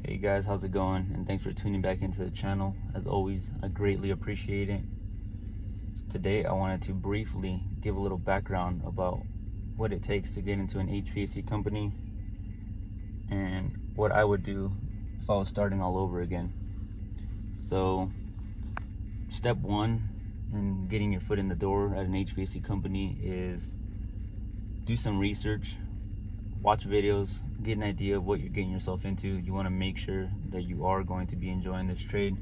Hey guys, how's it going? And thanks for tuning back into the channel. As always, I greatly appreciate it. Today I wanted to briefly give a little background about what it takes to get into an HVAC company and what I would do if I was starting all over again. So, step one in getting your foot in the door at an HVAC company is do some research, watch videos, get an idea of what you're getting yourself into. You want to make sure that you are going to be enjoying this trade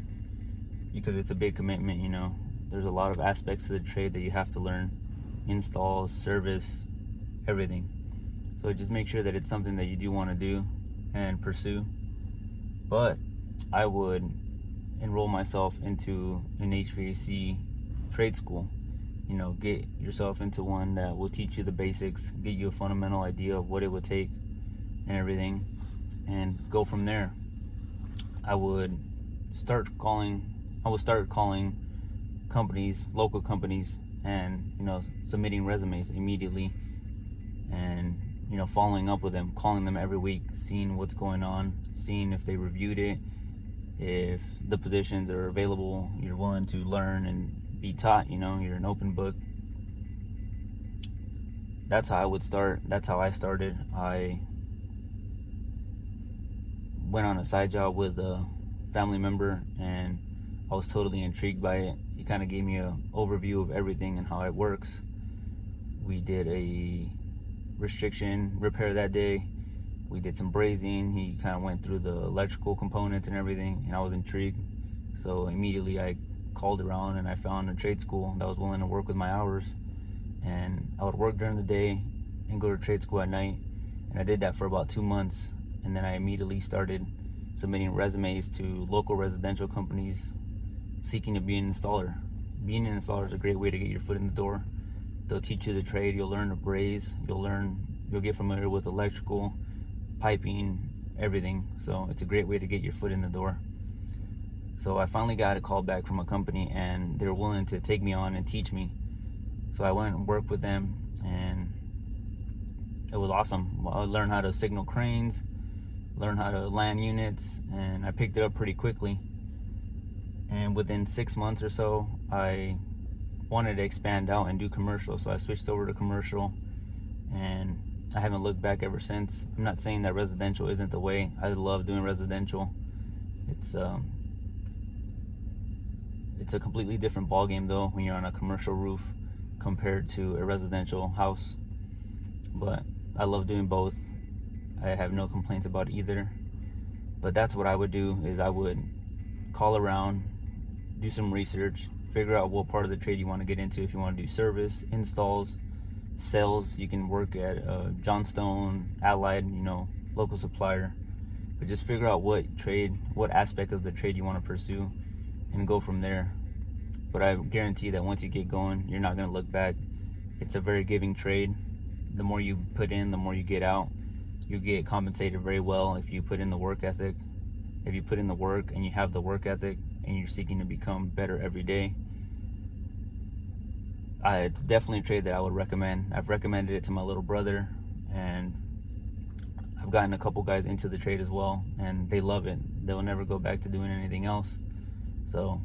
because it's a big commitment, you know. There's a lot of aspects to the trade that you have to learn: installs, service, everything. So just make sure that it's something that you do want to do and pursue. But I would enroll myself into an HVAC trade school. You know, get yourself into one that will teach you the basics, get you a fundamental idea of what it would take and everything, and go from there. I would start calling companies, local companies, and submitting resumes immediately, and following up with them, calling them every week, seeing what's going on, seeing if they reviewed it, if the positions are available, you're willing to learn and be taught, you're an open book. That's how I would start. That's how I started. I went on a side job with a family member and I was totally intrigued by it. He kind of gave me an overview of everything and how it works. We did a restriction repair that day. We did some brazing. He kind of went through the electrical components and everything, and I was intrigued. So immediately I called around and I found a trade school that was willing to work with my hours. And I would work during the day and go to trade school at night. And I did that for about 2 months. And then I immediately started submitting resumes to local residential companies seeking to be an installer. Being an installer is a great way to get your foot in the door. They'll teach you the trade. You'll learn to braze. You'll get familiar with electrical, piping, everything. So it's a great way to get your foot in the door. So I finally got a call back from a company and they're willing to take me on and teach me. So I went and worked with them and it was awesome. I learned how to signal cranes, learned how to land units, and I picked it up pretty quickly. And within 6 months or so, I wanted to expand out and do commercial. So I switched over to commercial and I haven't looked back ever since. I'm not saying that residential isn't the way. I love doing residential. It's a completely different ballgame though when you're on a commercial roof compared to a residential house. But I love doing both. I have no complaints about either. But that's what I would do, is I would call around, do some research, figure out what part of the trade you want to get into. If you want to do service, installs, sales, you can work at Johnstone, Allied, local supplier. But just figure out what aspect of the trade you want to pursue and go from there. But I guarantee that once you get going, you're not going to look back. It's a very giving trade. The more you put in, the more you get out. You get compensated very well if you put in the work ethic. If you put in the work and you have the work ethic and you're seeking to become better every day, it's definitely a trade that I would recommend. I've recommended it to my little brother, and I've gotten a couple guys into the trade as well, and they love it. They'll never go back to doing anything else. So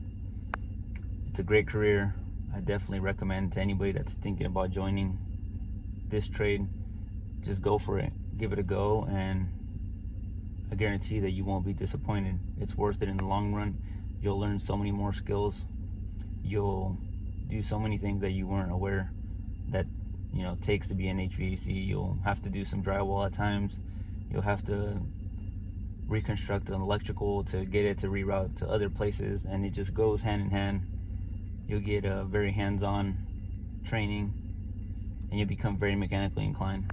it's a great career. I definitely recommend to anybody that's thinking about joining this trade, just go for it. Give it a go, and I guarantee that you won't be disappointed. It's worth it in the long run. You'll learn so many more skills. You'll do so many things that you weren't aware that takes to be an HVAC. You'll have to do some drywall at times. You'll have to reconstruct an electrical to get it to reroute to other places, and it just goes hand in hand. You'll get a very hands-on training and you become very mechanically inclined.